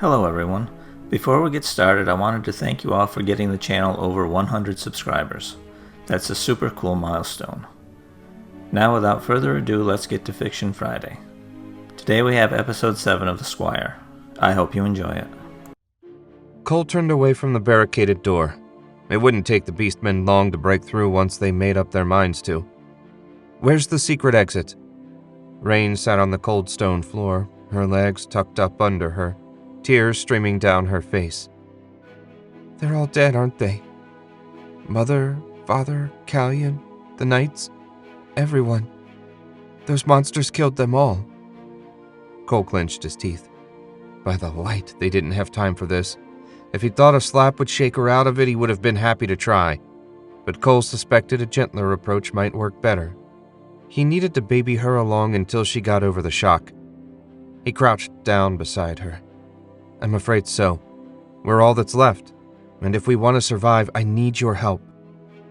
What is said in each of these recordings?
Hello everyone. Before we get started, I wanted to thank you all for getting the channel over 100 subscribers. That's a super cool milestone. Now without further ado, let's get to Fiction Friday. Today we have episode 7 of The Squire. I hope you enjoy it. Cole turned away from the barricaded door. It wouldn't take the beastmen long to break through once they made up their minds to. Where's the secret exit? Rain sat on the cold stone floor, her legs tucked up under her, tears streaming down her face. They're all dead, aren't they? Mother, father, Callion, the knights, everyone. Those monsters killed them all. Cole clenched his teeth. By the light, they didn't have time for this. If he thought a slap would shake her out of it, he would have been happy to try. But Cole suspected a gentler approach might work better. He needed to baby her along until she got over the shock. He crouched down beside her. I'm afraid so. We're all that's left. And if we want to survive, I need your help.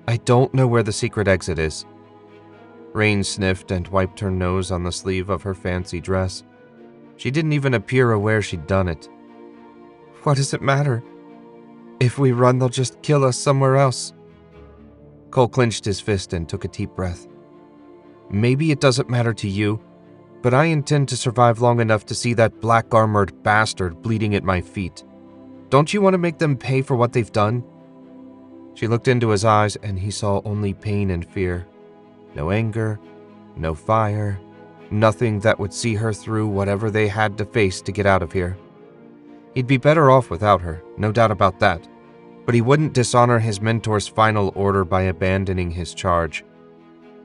I don't know where the secret exit is. Rain sniffed and wiped her nose on the sleeve of her fancy dress. She didn't even appear aware she'd done it. What does it matter? If we run, they'll just kill us somewhere else. Cole clenched his fist and took a deep breath. Maybe it doesn't matter to you, but I intend to survive long enough to see that black-armored bastard bleeding at my feet. Don't you want to make them pay for what they've done? She looked into his eyes, and he saw only pain and fear. No anger, no fire, nothing that would see her through whatever they had to face to get out of here. He'd be better off without her, no doubt about that, but he wouldn't dishonor his mentor's final order by abandoning his charge.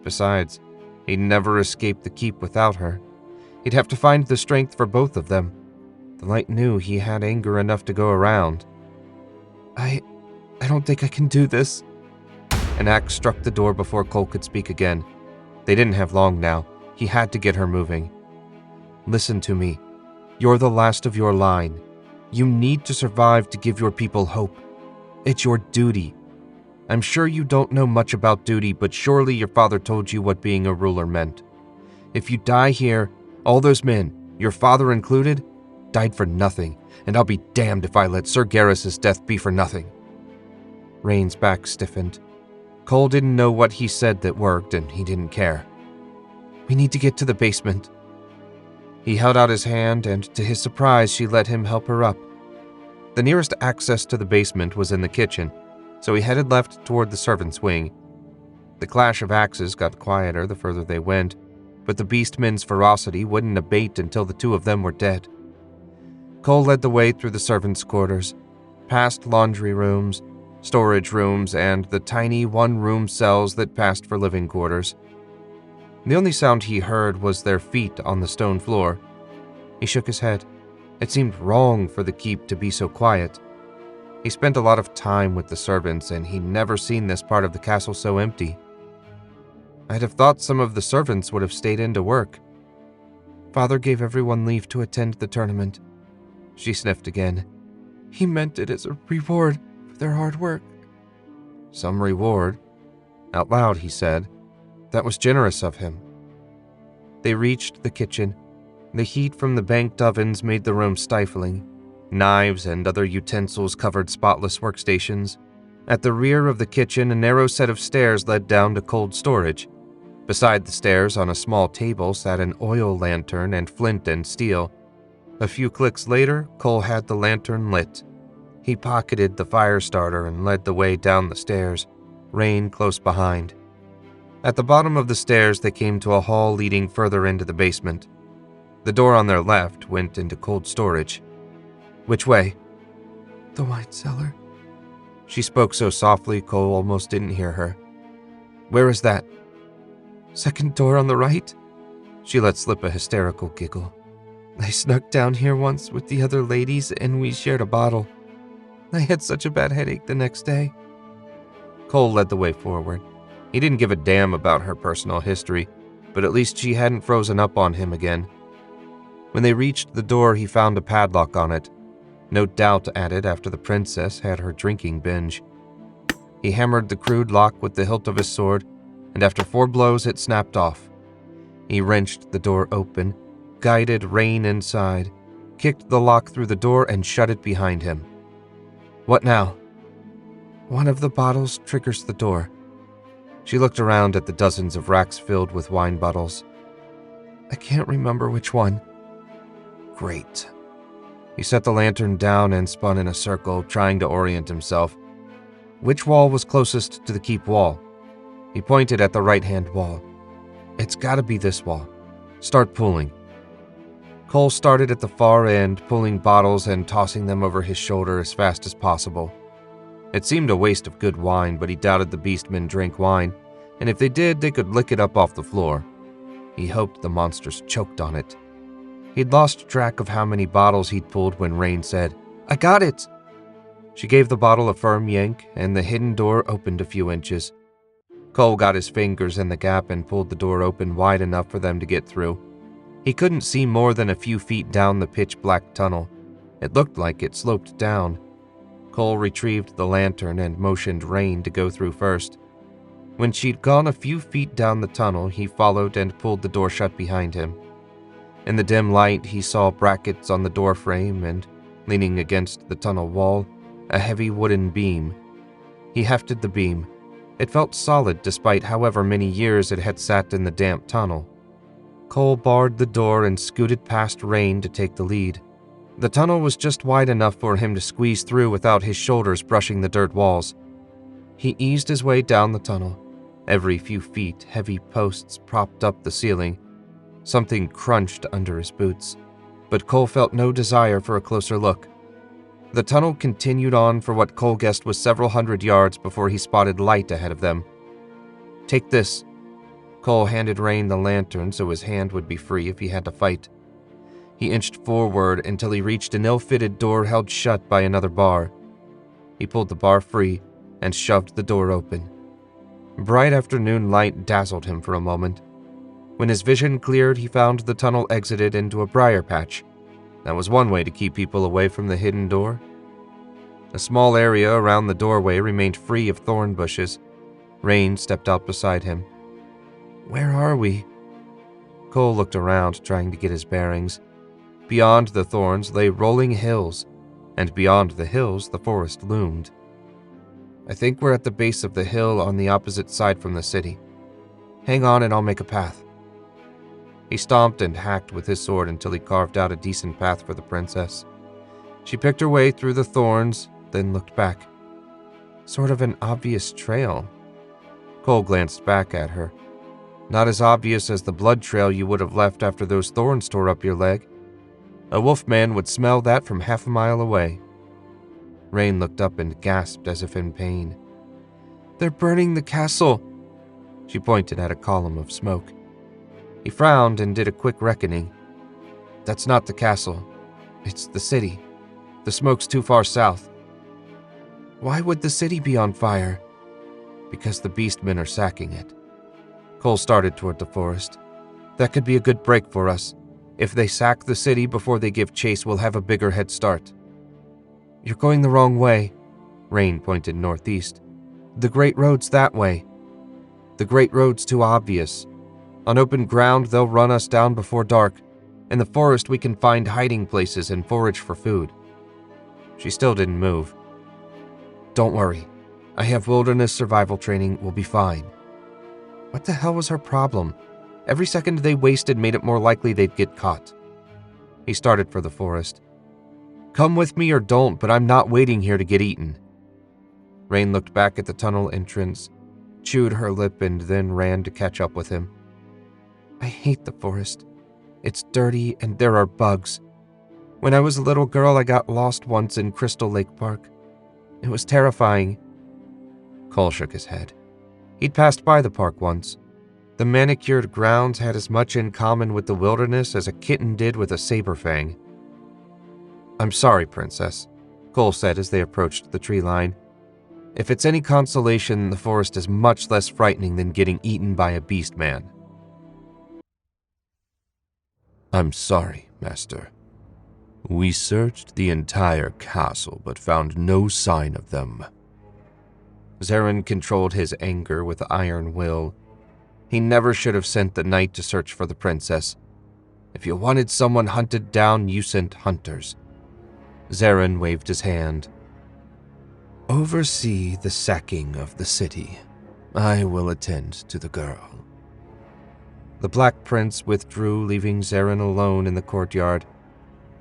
Besides, he'd never escape the keep without her. He'd have to find the strength for both of them. The light knew he had anger enough to go around. I don't think I can do this. An axe struck the door before Cole could speak again. They didn't have long now. He had to get her moving. Listen to me. You're the last of your line. You need to survive to give your people hope. It's your duty. I'm sure you don't know much about duty, but surely your father told you what being a ruler meant. If you die here, all those men, your father included, died for nothing, and I'll be damned if I let Sir Garrus's death be for nothing. Rain's back stiffened. Cole didn't know what he said that worked, and he didn't care. We need to get to the basement. He held out his hand, and to his surprise, she let him help her up. The nearest access to the basement was in the kitchen, so he headed left toward the servants' wing. The clash of axes got quieter the further they went, but the beastmen's ferocity wouldn't abate until the two of them were dead. Cole led the way through the servants' quarters, past laundry rooms, storage rooms, and the tiny one-room cells that passed for living quarters. The only sound he heard was their feet on the stone floor. He shook his head. It seemed wrong for the keep to be so quiet. He spent a lot of time with the servants, and he'd never seen this part of the castle so empty. I'd have thought some of the servants would have stayed in to work. Father gave everyone leave to attend the tournament. She sniffed again. He meant it as a reward for their hard work. Some reward? Out loud, he said. That was generous of him. They reached the kitchen. The heat from the banked ovens made the room stifling. Knives and other utensils covered spotless workstations. At the rear of the kitchen, a narrow set of stairs led down to cold storage. Beside the stairs, on a small table, sat an oil lantern and flint and steel. A few clicks later, Cole had the lantern lit. He pocketed the fire starter and led the way down the stairs, Rain close behind. At the bottom of the stairs, they came to a hall leading further into the basement. The door on their left went into cold storage. Which way? The wine cellar. She spoke so softly, Cole almost didn't hear her. Where is that? Second door on the right. She let slip a hysterical giggle. I snuck down here once with the other ladies, and we shared a bottle. I had such a bad headache the next day. Cole led the way forward. He didn't give a damn about her personal history, but at least she hadn't frozen up on him again. When they reached the door, he found a padlock on it. No doubt added after the princess had her drinking binge. He hammered the crude lock with the hilt of his sword, and after 4 blows it snapped off. He wrenched the door open, guided Rain inside, kicked the lock through the door and shut it behind him. What now? One of the bottles triggers the door. She looked around at the dozens of racks filled with wine bottles. I can't remember which one. Great. He set the lantern down and spun in a circle, trying to orient himself. Which wall was closest to the keep wall? He pointed at the right-hand wall. It's gotta be this wall. Start pulling. Cole started at the far end, pulling bottles and tossing them over his shoulder as fast as possible. It seemed a waste of good wine, but he doubted the beastmen drank wine, and if they did, they could lick it up off the floor. He hoped the monsters choked on it. He'd lost track of how many bottles he'd pulled when Rain said, I got it! She gave the bottle a firm yank, and the hidden door opened a few inches. Cole got his fingers in the gap and pulled the door open wide enough for them to get through. He couldn't see more than a few feet down the pitch-black tunnel. It looked like it sloped down. Cole retrieved the lantern and motioned Rain to go through first. When she'd gone a few feet down the tunnel, he followed and pulled the door shut behind him. In the dim light, he saw brackets on the door frame and, leaning against the tunnel wall, a heavy wooden beam. He hefted the beam. It felt solid despite however many years it had sat in the damp tunnel. Cole barred the door and scooted past Rain to take the lead. The tunnel was just wide enough for him to squeeze through without his shoulders brushing the dirt walls. He eased his way down the tunnel. Every few feet, heavy posts propped up the ceiling. Something crunched under his boots, but Cole felt no desire for a closer look. The tunnel continued on for what Cole guessed was several hundred yards before he spotted light ahead of them. Take this. Cole handed Rain the lantern so his hand would be free if he had to fight. He inched forward until he reached an ill-fitted door held shut by another bar. He pulled the bar free and shoved the door open. Bright afternoon light dazzled him for a moment. When his vision cleared, he found the tunnel exited into a briar patch. That was one way to keep people away from the hidden door. A small area around the doorway remained free of thorn bushes. Rain stepped out beside him. Where are we? Cole looked around, trying to get his bearings. Beyond the thorns lay rolling hills, and beyond the hills the forest loomed. I think we're at the base of the hill on the opposite side from the city. Hang on and I'll make a path. He stomped and hacked with his sword until he carved out a decent path for the princess. She picked her way through the thorns, then looked back. Sort of an obvious trail. Cole glanced back at her. Not as obvious as the blood trail you would have left after those thorns tore up your leg. A wolfman would smell that from half a mile away. Rain looked up and gasped as if in pain. They're burning the castle. She pointed at a column of smoke. He frowned and did a quick reckoning. That's not the castle. It's the city. The smoke's too far south. Why would the city be on fire? Because the beastmen are sacking it. Cole started toward the forest. That could be a good break for us. If they sack the city before they give chase, we'll have a bigger head start. You're going the wrong way. Rain pointed northeast. The Great Road's that way. The Great Road's too obvious. On open ground, they'll run us down before dark. In the forest, we can find hiding places and forage for food. She still didn't move. Don't worry. I have wilderness survival training. We'll be fine. What the hell was her problem? Every second they wasted made it more likely they'd get caught. He started for the forest. Come with me or don't, but I'm not waiting here to get eaten. Rain looked back at the tunnel entrance, chewed her lip, and then ran to catch up with him. I hate the forest. It's dirty and there are bugs. When I was a little girl, I got lost once in Crystal Lake Park. It was terrifying. Cole shook his head. He'd passed by the park once. The manicured grounds had as much in common with the wilderness as a kitten did with a saber fang. I'm sorry, Princess, Cole said as they approached the tree line. If it's any consolation, the forest is much less frightening than getting eaten by a beast man. I'm sorry, Master. We searched the entire castle but found no sign of them. Zarin controlled his anger with iron will. He never should have sent the knight to search for the princess. If you wanted someone hunted down, you sent hunters. Zarin waved his hand. Oversee the sacking of the city. I will attend to the girl. The Black Prince withdrew, leaving Zarin alone in the courtyard.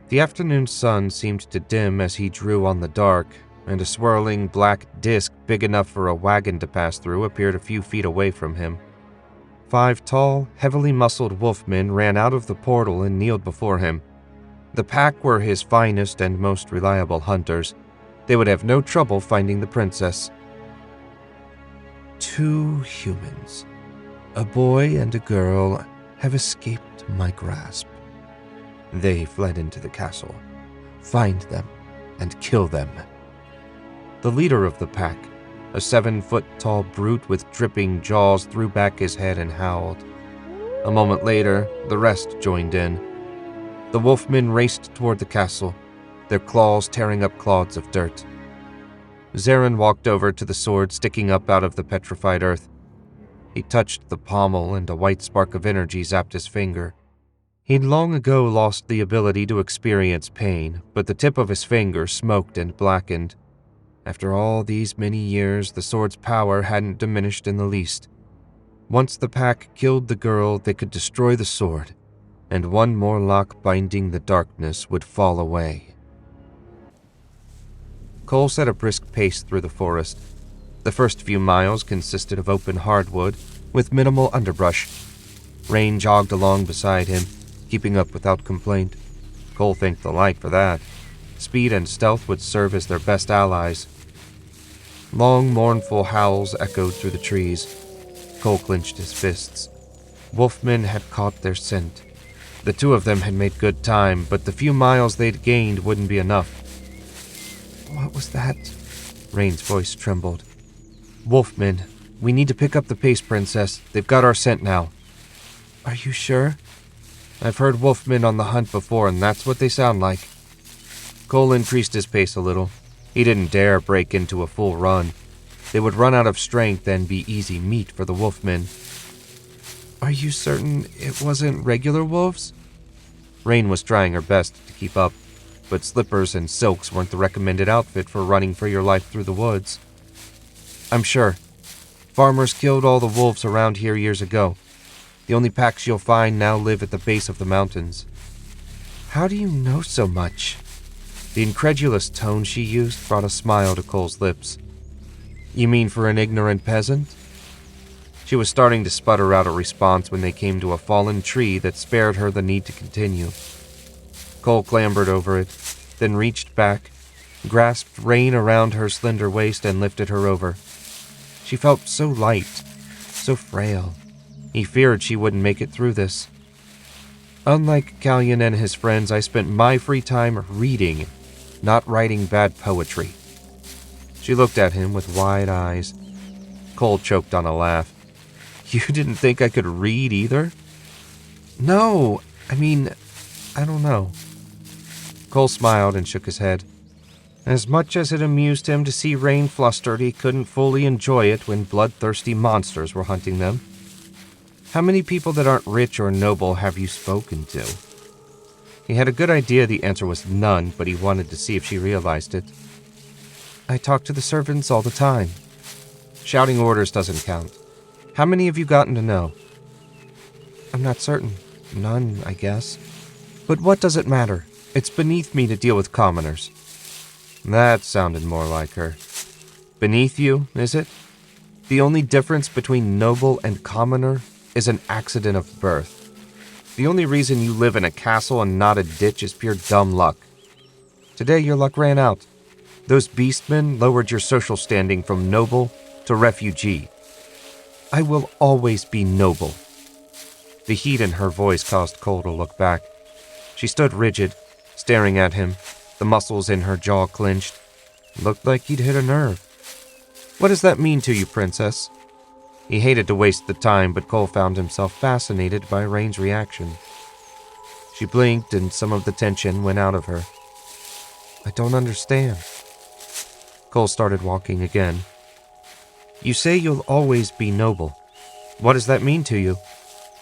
The afternoon sun seemed to dim as he drew on the dark, and a swirling black disk big enough for a wagon to pass through appeared a few feet away from him. 5 tall, heavily muscled wolfmen ran out of the portal and kneeled before him. The pack were his finest and most reliable hunters. They would have no trouble finding the princess. 2 humans, a boy and a girl, have escaped my grasp. They fled into the castle. Find them and kill them. The leader of the pack, a 7-foot-tall brute with dripping jaws, threw back his head and howled. A moment later, the rest joined in. The wolfmen raced toward the castle, their claws tearing up clods of dirt. Zarin walked over to the sword sticking up out of the petrified earth. He touched the pommel and a white spark of energy zapped his finger. He'd long ago lost the ability to experience pain, but the tip of his finger smoked and blackened. After all these many years, the sword's power hadn't diminished in the least. Once the pack killed the girl, they could destroy the sword, and one more lock binding the darkness would fall away. Cole set a brisk pace through the forest. The first few miles consisted of open hardwood, with minimal underbrush. Rain jogged along beside him, keeping up without complaint. Cole thanked the light for that. Speed and stealth would serve as their best allies. Long, mournful howls echoed through the trees. Cole clenched his fists. Wolfmen had caught their scent. The 2 of them had made good time, but the few miles they'd gained wouldn't be enough. What was that? Rain's voice trembled. Wolfmen, we need to pick up the pace, Princess. They've got our scent now. Are you sure? I've heard wolfmen on the hunt before, and that's what they sound like. Cole increased his pace a little. He didn't dare break into a full run. They would run out of strength and be easy meat for the wolfmen. Are you certain it wasn't regular wolves? Rain was trying her best to keep up, but slippers and silks weren't the recommended outfit for running for your life through the woods. I'm sure. Farmers killed all the wolves around here years ago. The only packs you'll find now live at the base of the mountains. How do you know so much? The incredulous tone she used brought a smile to Cole's lips. You mean for an ignorant peasant? She was starting to sputter out a response when they came to a fallen tree that spared her the need to continue. Cole clambered over it, then reached back, grasped Rain around her slender waist and lifted her over. She felt so light, so frail. He feared she wouldn't make it through this. Unlike Callion and his friends, I spent my free time reading, not writing bad poetry. She looked at him with wide eyes. Cole choked on a laugh. You didn't think I could read either? No, I don't know. Cole smiled and shook his head. As much as it amused him to see Rain flustered, he couldn't fully enjoy it when bloodthirsty monsters were hunting them. How many people that aren't rich or noble have you spoken to? He had a good idea the answer was none, but he wanted to see if she realized it. I talk to the servants all the time. Shouting orders doesn't count. How many have you gotten to know? I'm not certain. None, I guess. But what does it matter? It's beneath me to deal with commoners. That sounded more like her. Beneath you, is it? The only difference between noble and commoner is an accident of birth. The only reason you live in a castle and not a ditch is pure dumb luck. Today your luck ran out. Those beastmen lowered your social standing from noble to refugee. I will always be noble. The heat in her voice caused Cole to look back. She stood rigid, staring at him, the muscles in her jaw clenched. Looked like he'd hit a nerve. What does that mean to you, Princess? He hated to waste the time, but Cole found himself fascinated by Rain's reaction. She blinked and some of the tension went out of her. I don't understand. Cole started walking again. You say you'll always be noble. What does that mean to you?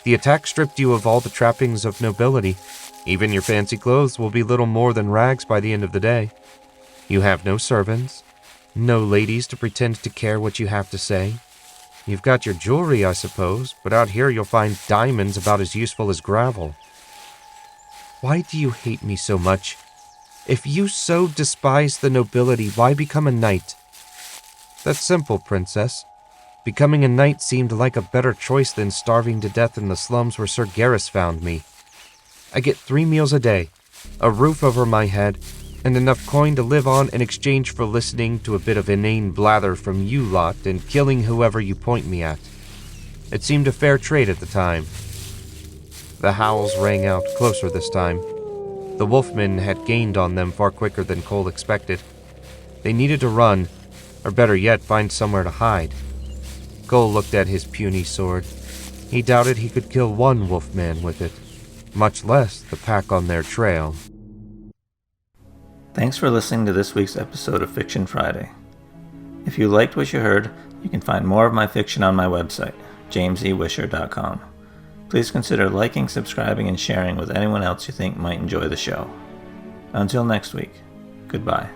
The attack stripped you of all the trappings of nobility. Even your fancy clothes will be little more than rags by the end of the day. You have no servants, no ladies to pretend to care what you have to say. You've got your jewelry, I suppose, but out here you'll find diamonds about as useful as gravel. Why do you hate me so much? If you so despise the nobility, why become a knight? That's simple, princess. Becoming a knight seemed like a better choice than starving to death in the slums where Sir Garrus found me. I get 3 meals a day, a roof over my head, and enough coin to live on in exchange for listening to a bit of inane blather from you lot and killing whoever you point me at. It seemed a fair trade at the time. The howls rang out closer this time. The wolfmen had gained on them far quicker than Cole expected. They needed to run, or better yet, find somewhere to hide. Cole looked at his puny sword. He doubted he could kill one wolfman with it, much less the pack on their trail. Thanks for listening to this week's episode of Fiction Friday. If you liked what you heard, you can find more of my fiction on my website, jamesewisher.com. Please consider liking, subscribing, and sharing with anyone else you think might enjoy the show. Until next week, goodbye.